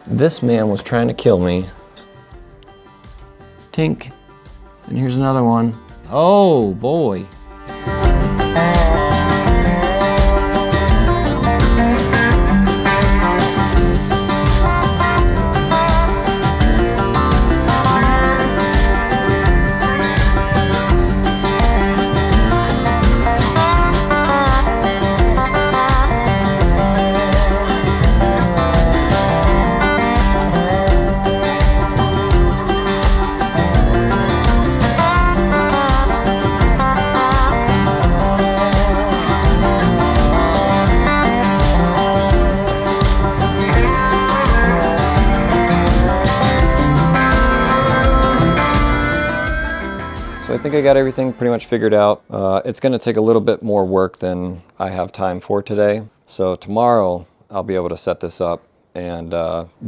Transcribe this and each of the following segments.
This man was trying to kill me. Tink. And here's another one. Oh boy. So I think I got everything pretty much figured out. It's going to take a little bit more work than I have time for today. So tomorrow I'll be able to set this up and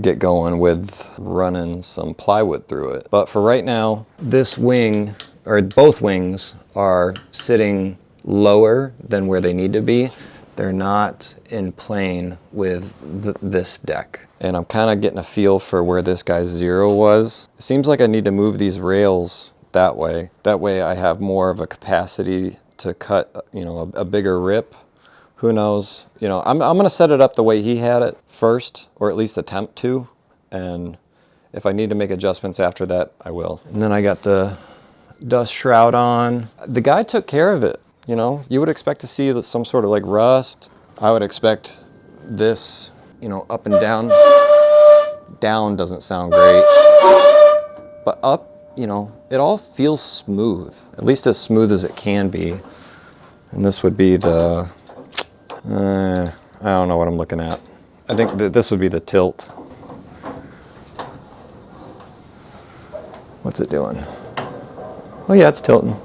get going with running some plywood through it. But for right now, this wing, or both wings, are sitting lower than where they need to be. They're not in plane with this deck. And I'm kind of getting a feel for where this guy's zero was. It seems like I need to move these rails that way. That way I have more of a capacity to cut, you know, a bigger rip. Who knows? You know, I'm gonna set it up the way he had it first, or at least attempt to. And if I need to make adjustments after that, I will. And then I got the dust shroud on. The guy took care of it. You know, you would expect to see some sort of like rust. I would expect this, you know, up and down. Down doesn't sound great, but up, you know, it all feels smooth, at least as smooth as it can be. And this would be the, I don't know what I'm looking at. I think that this would be the tilt. What's it doing? Oh yeah, it's tilting.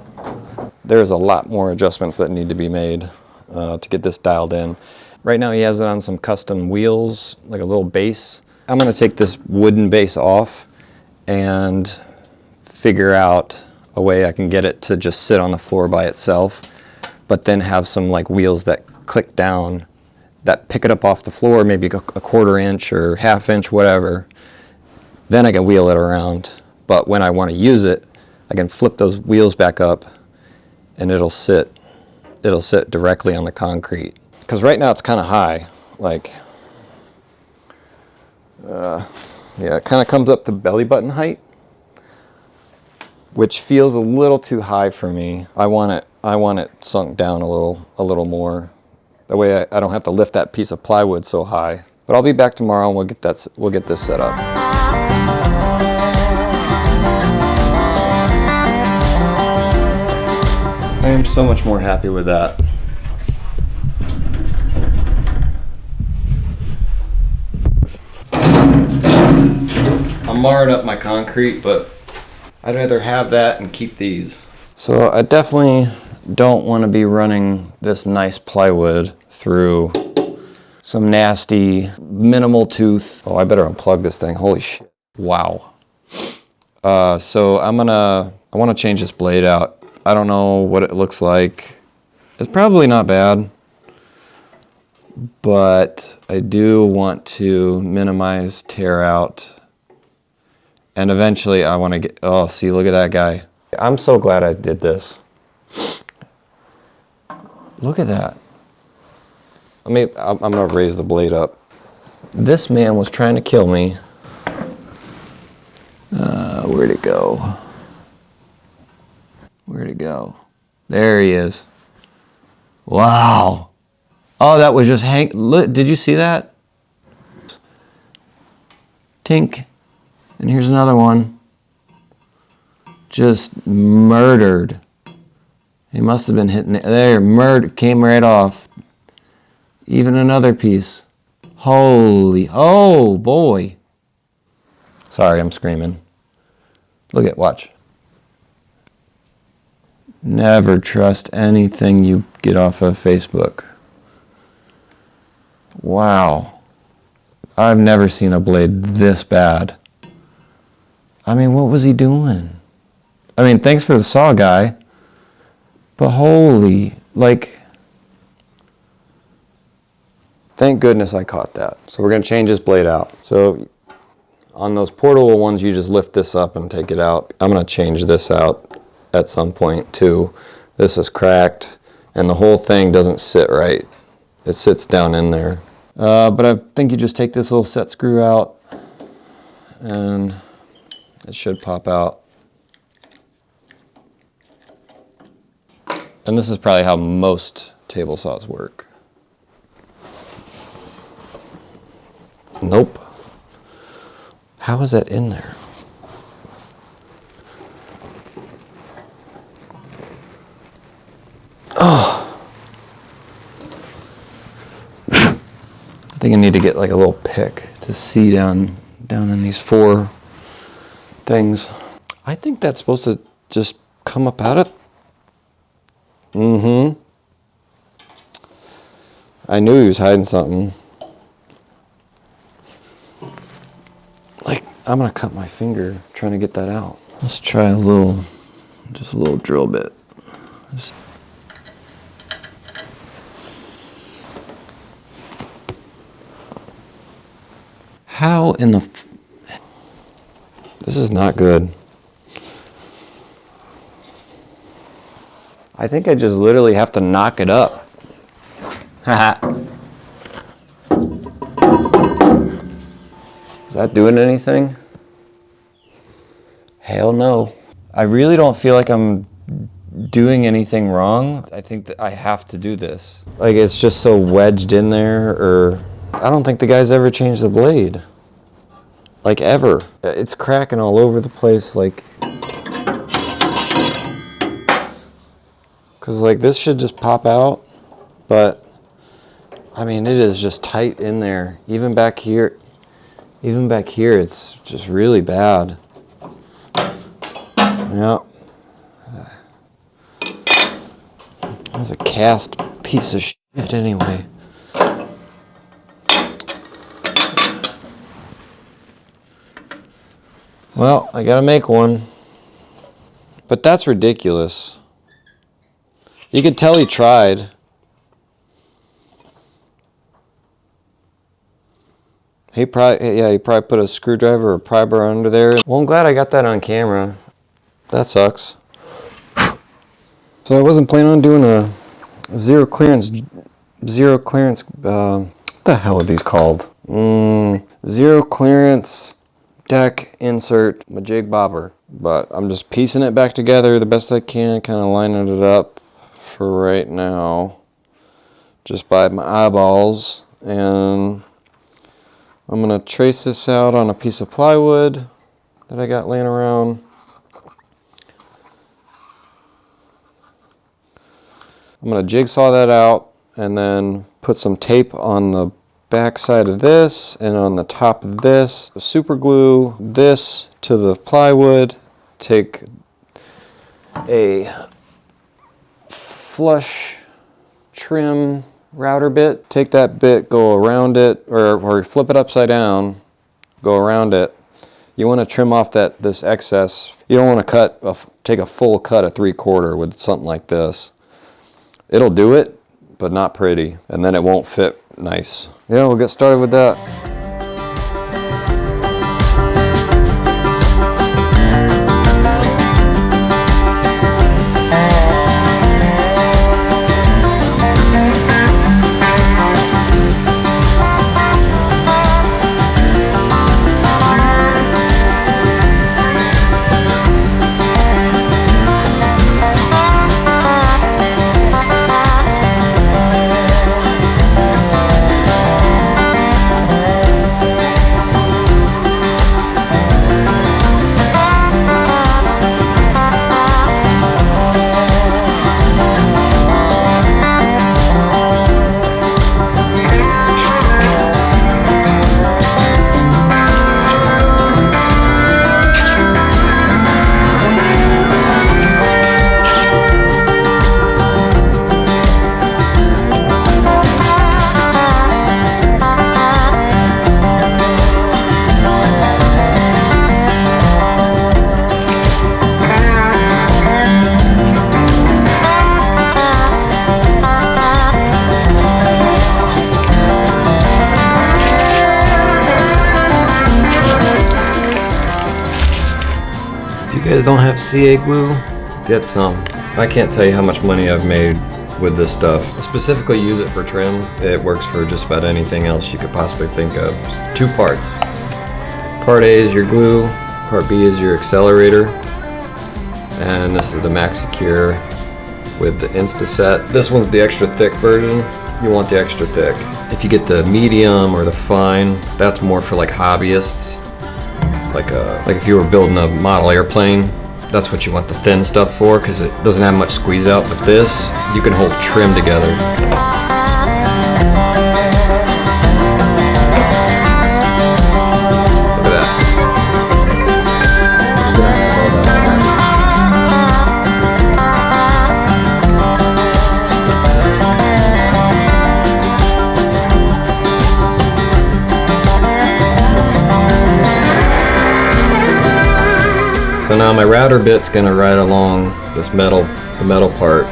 There's a lot more adjustments that need to be made to get this dialed in. Right now he has it on some custom wheels, like a little base. I'm gonna take this wooden base off and figure out a way I can get it to just sit on the floor by itself, but then have some like wheels that click down that pick it up off the floor, maybe a 1/4 inch or 1/2 inch, whatever. Then I can wheel it around. But when I want to use it, I can flip those wheels back up and it'll sit directly on the concrete. Because right now it's kind of high, like, yeah, it kind of comes up to belly button height, which feels a little too high for me. I want it sunk down a little more. That way I don't have to lift that piece of plywood so high. But I'll be back tomorrow and we'll get this set up. I am so much more happy with that. I'm marring up my concrete, but I'd rather have that and keep these. So I definitely don't want to be running this nice plywood through some nasty minimal tooth. Oh, I better unplug this thing. Holy shit. Wow. So I want to change this blade out. I don't know what it looks like. It's probably not bad, but I do want to minimize tear out. And eventually I want to get, oh, see, look at that guy. I'm so glad I did this. Look at that. I'm going to raise the blade up. This man was trying to kill me. Where'd it go? Where'd it go? There he is. Wow. Oh, that was just look, did you see that? Tink. And here's another one. Just murdered. He must have been hitting it. There, came right off. Even another piece. Holy, oh boy. Sorry, I'm screaming. Look at, watch. Never trust anything you get off of Facebook. Wow. I've never seen a blade this bad. I mean, what was he doing? I mean, thanks for the saw, guy. But holy, like, thank goodness I caught that. So we're going to change this blade out. So On those portable ones, you just lift this up and take it out. I'm gonna change this out at some point too. This is cracked and the whole thing doesn't sit right. It sits down in there. But I think you just take this little set screw out and it should pop out. And this is probably how most table saws work. Nope. How is that in there? Oh. I think I need to get like a little pick to see down in these 4 things. I think that's supposed to just come up out of. Mm-hmm. I knew he was hiding something. Like, I'm gonna cut my finger trying to get that out. Let's try just a little drill bit. How in the this is not good. I think I just literally have to knock it up. Haha. Is that doing anything? Hell no. I really don't feel like I'm doing anything wrong. I think that I have to do this. Like, it's just so wedged in there, or I don't think the guy's ever changed the blade. Like, ever. It's cracking all over the place, like. Cause like this should just pop out, but I mean, it is just tight in there. Even back here, it's just really bad. Yeah. That's a cast piece of shit anyway. Well, I gotta make one. But that's ridiculous. You could tell he tried. He probably put a screwdriver or pry bar under there. Well, I'm glad I got that on camera. That sucks. So I wasn't planning on doing a zero clearance, what the hell are these called? Zero clearance deck insert, my jig bobber. But I'm just piecing it back together the best I can, kind of lining it up for right now, just by my eyeballs. And I'm gonna trace this out on a piece of plywood that I got laying around. I'm gonna jigsaw that out and then put some tape on the back side of this and on the top of this. Super glue this to the plywood. Take a flush trim router bit. Take that bit, go around it, or flip it upside down, go around it. You want to trim off this excess. You don't want to take a full cut of 3/4 with something like this. It'll do it, but not pretty, and then it won't fit nice. Yeah, we'll get started with that. you guys don't have CA glue, get some. I can't tell you how much money I've made with this stuff. I specifically use it for trim. It works for just about anything else you could possibly think of. It's 2 parts. Part A is your glue, part B is your accelerator. And this is the Maxi with the Insta-Set. This one's the extra thick version. You want the extra thick. If you get the medium or the fine, that's more for like hobbyists. Like if you were building a model airplane, that's what you want the thin stuff for, because it doesn't have much squeeze out. But this, you can hold trim together. So now my router bit's gonna ride along this the metal part.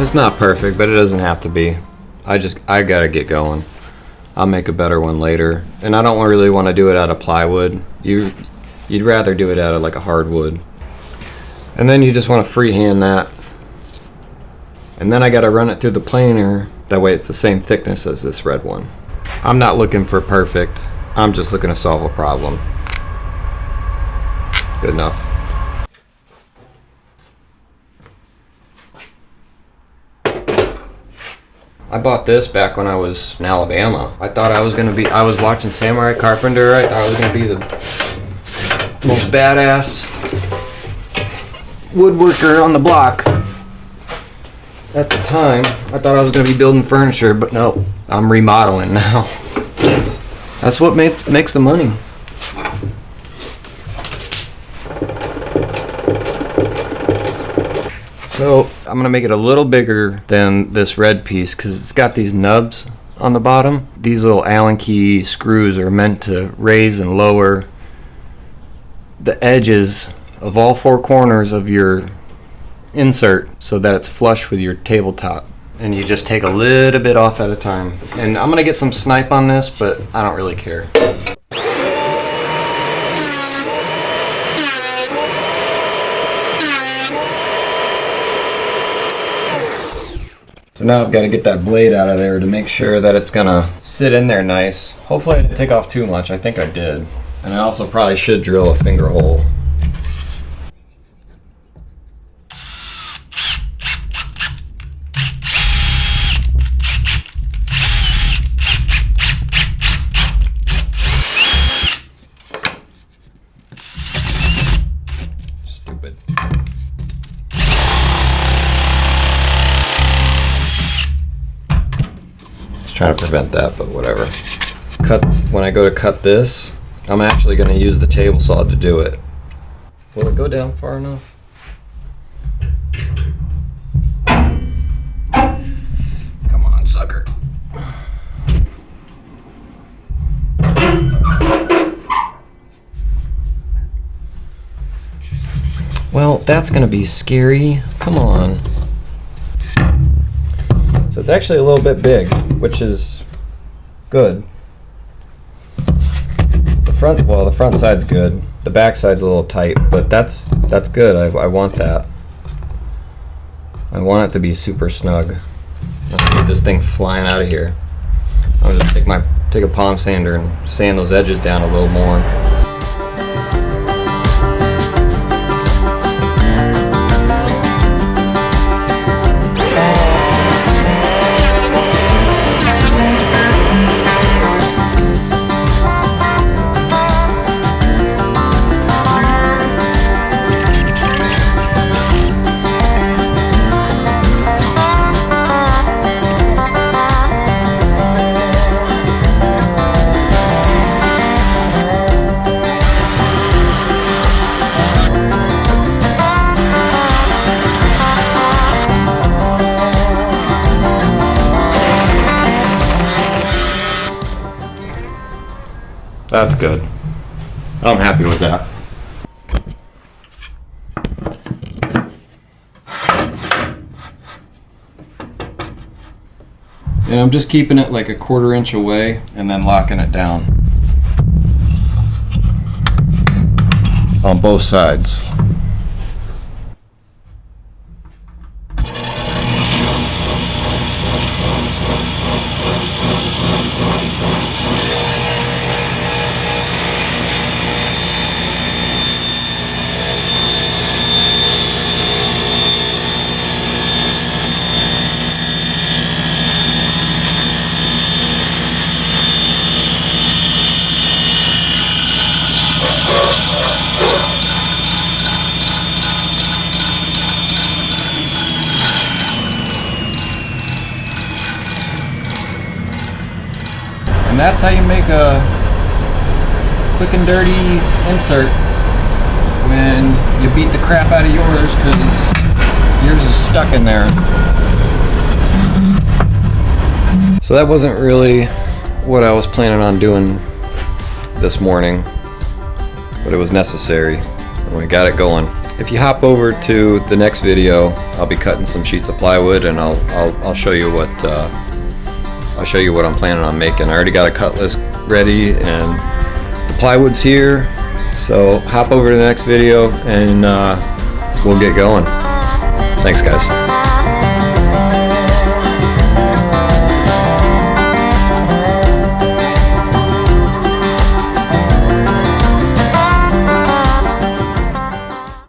It's not perfect, but it doesn't have to be. I gotta get going. I'll make a better one later. And I don't really want to do it out of plywood. You'd rather do it out of like a hardwood. And then you just want to freehand that. And then I gotta run it through the planer. That way it's the same thickness as this red one. I'm not looking for perfect. I'm just looking to solve a problem. Good enough. I bought this back when I was in Alabama. I thought I was watching Samurai Carpenter. I thought I was gonna be the most badass woodworker on the block. At the time, I thought I was gonna be building furniture, but no, I'm remodeling now. That's what makes the money. So I'm gonna make it a little bigger than this red piece because it's got these nubs on the bottom. These little Allen key screws are meant to raise and lower the edges of all 4 corners of your insert so that it's flush with your tabletop. And you just take a little bit off at a time. And I'm gonna get some snipe on this, but I don't really care. So now I've got to get that blade out of there to make sure that it's gonna sit in there nice. Hopefully I didn't take off too much. I think I did. And I also probably should drill a finger hole. Stupid. Trying to prevent that, but whatever. When I go to cut this, I'm actually going to use the table saw to do it. Will it go down far enough? Come on, sucker. Well, that's going to be scary. Come on. So it's actually a little bit big, which is good. The front side's good. The back side's a little tight, but that's good. I want that. I want it to be super snug. Let's get this thing flying out of here. I'll just take a palm sander and sand those edges down a little more. That's good. I'm happy with that. And I'm just keeping it like a 1/4 inch away and then locking it down on both sides. And that's how you make a quick and dirty insert when you beat the crap out of yours because yours is stuck in there. So that wasn't really what I was planning on doing this morning, but it was necessary and we got it going. If you hop over to the next video, I'll be cutting some sheets of plywood and I'll show you what I'm planning on making. I already got a cut list ready and the plywood's here. So hop over to the next video and we'll get going. Thanks guys.